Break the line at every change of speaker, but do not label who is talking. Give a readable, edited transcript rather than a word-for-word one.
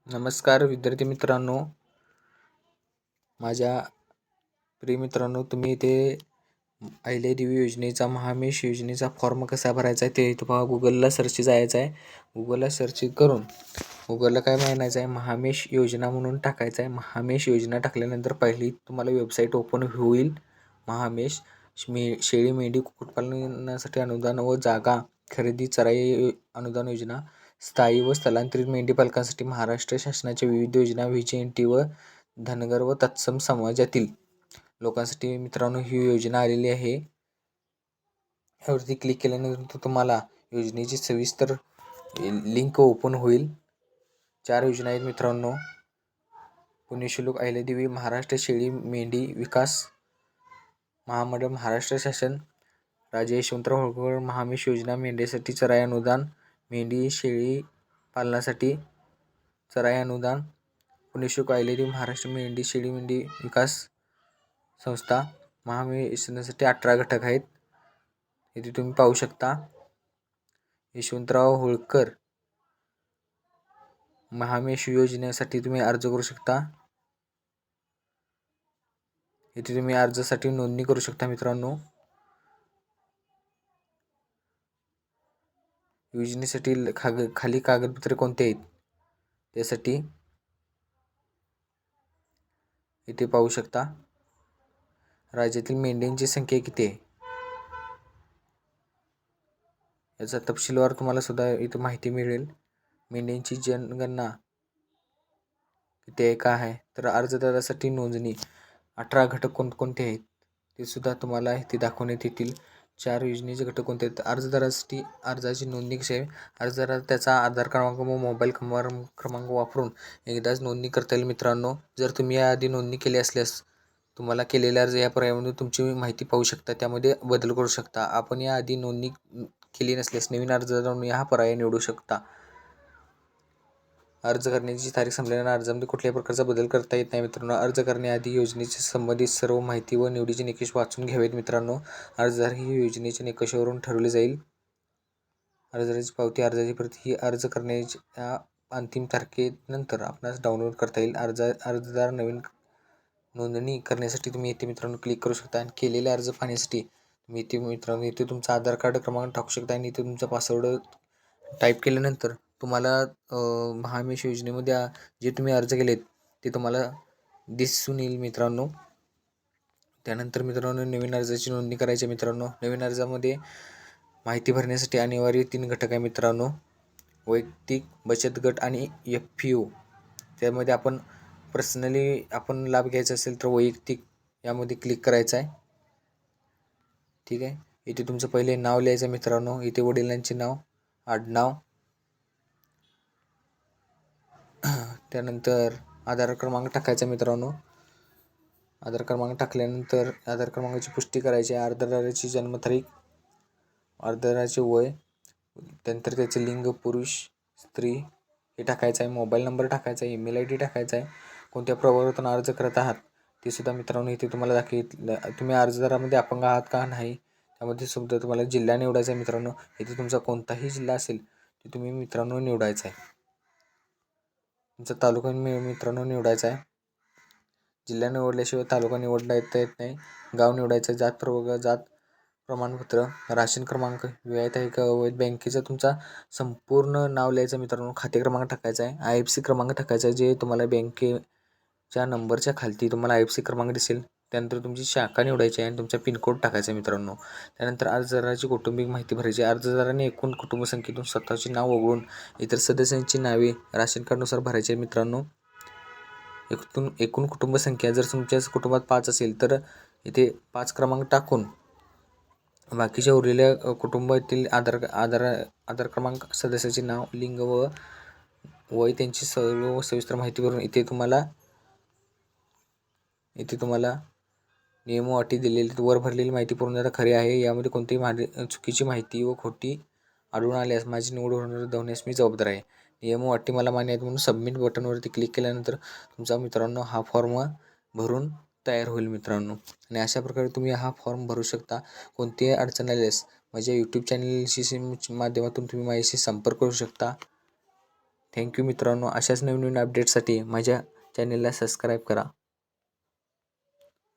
नमस्कार विद्यार्थी मित्रांनो, माझ्या प्रिय मित्रांनो, तुम्ही इथे अहिल्यादेवी योजनेचा महामेश योजनेचा फॉर्म कसा भरायचा आहे ते इथं पहा. गुगलला सर्च जायचं आहे. गुगलला सर्च करून गुगलला काय म्हणायचं आहे, महामेश योजना म्हणून टाकायचं आहे. महामेश योजना टाकल्यानंतर पहिली तुम्हाला वेबसाईट ओपन होईल. महामेश शेळी मेंढी कुक्कुटपालनासाठी अनुदान व जागा खरेदी चराई अनुदान योजना, स्थायी व स्थलांतरित मेंढीपालकांसाठी महाराष्ट्र शासनाच्या विविध योजना, व्हीजेएनटी व धनगर व तत्सम समाजातील लोकांसाठी मित्रांनो ही योजना आलेली आहे. यावरती क्लिक केल्यानंतर तुम्हाला योजनेची सविस्तर लिंक ओपन होईल. 4 योजना आहेत मित्रांनो. पुण्यश्लोक अहिल्यादेवी महाराष्ट्र शेळी मेंढी विकास महामंडळ, महाराष्ट्र शासन, राजे यशवंतराव होळकर महामेश योजना, मेंढ्यासाठी चराई अनुदान, मेंढी शेळी पालनासाठी चराई अनुदान, पुण्यश्लोक अहिल्यादेवी महाराष्ट्र मेंढी शेळी मेंढी विकास संस्था. महामेशसाठी 18 घटक आहेत. इथे तुम्ही पाहू शकता. यशवंतराव होळकर महामेश योजनेसाठी तुम्ही अर्ज करू शकता. इथे तुम्ही अर्जासाठी नोंदणी करू शकता मित्रांनो. योजनेसाठी खाली कागदपत्रे कोणते आहेत त्यासाठी इथे पाहू शकता. राज्यातील मेंढ्यांची संख्या किती आहे याचा तपशीलवार तुम्हाला सुद्धा इथे माहिती मिळेल. मेंढ्यांची जनगणना किती आहे काय आहे, तर अर्जदारासाठी नोंदणी 18 घटक कोणकोणते आहेत ते सुद्धा तुम्हाला इथे दाखवण्यात येतील. 4 योजनेचे घटक कोणते आहेत. अर्जदारासाठी अर्जाची नोंदणी कशी आहे, अर्जदार त्याचा आधार क्रमांक व मोबाईल क्रमांक वापरून एकदाच नोंदणी करता येईल मित्रांनो. जर तुम्ही याआधी नोंदणी केली असल्यास तुम्हाला केलेल्या अर्ज या पर्यायामध्ये तुमची माहिती पाहू शकता, त्यामध्ये बदल करू शकता. आपण याआधी नोंदणी केली नसल्यास नवीन अर्जदार हा पर्याय निवडू शकता. अर्ज करण्याची तारीख संपल्यानंतर अर्जामध्ये कुठल्याही प्रकारचा बदल करता येत नाही मित्रांनो. अर्ज करण्याआधी योजनेची संबंधित सर्व माहिती व निवडीचे निकष वाचून घ्यावेत मित्रांनो. अर्जदार ही योजनेच्या निकषावरून ठरवले जाईल. अर्जदाराची पावती, अर्जाची प्रत ही अर्ज करण्याच्या अंतिम तारखेनंतर आपणास डाउनलोड करता येईल. अर्जदार नवीन नोंदणी करण्यासाठी तुम्ही इथे मित्रांनो क्लिक करू शकता आणि केलेले अर्ज पाहण्यासाठी तुम्ही इथे मित्रांनो इथे तुमचा आधार कार्ड क्रमांक टाकू शकता आणि इथे तुमचा पासवर्ड टाईप केल्यानंतर तुम्हाला महामेश योजनेमध्ये जे तुम्ही अर्ज केलेत ते तुम्हाला दिसून येईल मित्रांनो. त्यानंतर मित्रांनो नवीन अर्जाची नोंदणी करायची मित्रांनो. नवीन अर्जामध्ये माहिती भरण्यासाठी अनिवार्य 3 घटक आहे मित्रांनो. वैयक्तिक बचत गट आणि FPO. त्यामध्ये आपण पर्सनली आपण लाभ घ्यायचा असेल तर वैयक्तिक यामध्ये क्लिक करायचं आहे. ठीक आहे. इथे तुमचं पहिले नाव लिहायचं मित्रांनो. इथे वडिलांचे नाव, आडनाव, त्यानंतर आधार क्रमांक टाकायचा मित्रांनो. आधार क्रमांक टाकल्यानंतर आधार क्रमांकाची पुष्टी करायची. अर्जदाराची जन्मतारीख, अर्जदाराचे वय, त्यानंतर त्याचे लिंग पुरुष स्त्री हे टाकायचं आहे. मोबाईल नंबर टाकायचा आहे. ईमेल ID टाकायचा आहे. कोणत्या प्रवर्गातून अर्ज करत आहात ते सुद्धा मित्रांनो इथे तुम्हाला दाखवलं. तुम्ही अर्जदारामध्ये अपंग आहात का नाही त्यामध्ये सुद्धा तुम्हाला जिल्हा निवडायचा आहे मित्रांनो. इथे तुमचा कोणताही जिल्हा असेल ते तुम्ही मित्रांनो निवडायचा आहे. तुमचा तालुका मित्रांनो निवडायचा आहे. जिल्हा निवडल्याशिवाय तालुका निवडता येत नाही. गाव निवडायचं आहे. जात प्रवर्ग, जात प्रमाणपत्र, राशन क्रमांक, विवाहित आहे का अवैध, बँकेचा तुमचा संपूर्ण नाव लिहायचं मित्रांनो. खाते क्रमांक टाकायचा आहे. IFSC क्रमांक टाकायचा आहे. जे तुम्हाला बँकेच्या नंबरच्या खालती तुम्हाला IFSC क्रमांक दिसेल. त्यानंतर तुमची शाखा निवडायची आहे आणि तुमचा पिनकोड टाकायचा आहे मित्रांनो. त्यानंतर अर्जदाराची कौटुंबिक माहिती भरायची. अर्जदाराने एकूण कुटुंबसंख्येतून स्वतःची नाव वगळून इतर सदस्यांची नावे राशन कार्डनुसार भरायची आहे मित्रांनो. एकूण कुटुंबसंख्या जर तुमच्या कुटुंबात 5 असेल तर इथे 5 क्रमांक टाकून बाकीच्या उरलेल्या कुटुंबातील आधार क्रमांक, सदस्याचे नाव, लिंग व वय त्यांची सर्व सविस्तर माहिती भरून इथे तुम्हाला नियम व अटी दिलेली वर भरलेली माहिती पूर्णतः खरी आहे. यामध्ये कोणतीही चुकीची माहिती व खोटी आढळून आल्यास माझी निवड होण्यास मी जबाबदार आहे. नियम व अटी मला मान्य आहेत म्हणून सबमिट बटनवरती क्लिक केल्यानंतर तुमचा मित्रांनो हा फॉर्म भरून तयार होईल मित्रांनो. आणि अशा प्रकारे तुम्ही हा फॉर्म भरू शकता. कोणतीही अडचण आल्यास माझ्या YouTube चॅनलशी माध्यमातून तुम्ही माझ्याशी संपर्क करू शकता. थँक्यू मित्रांनो. अशाच नवीन नवीन अपडेटसाठी माझ्या चॅनेलला सबस्क्राईब करा.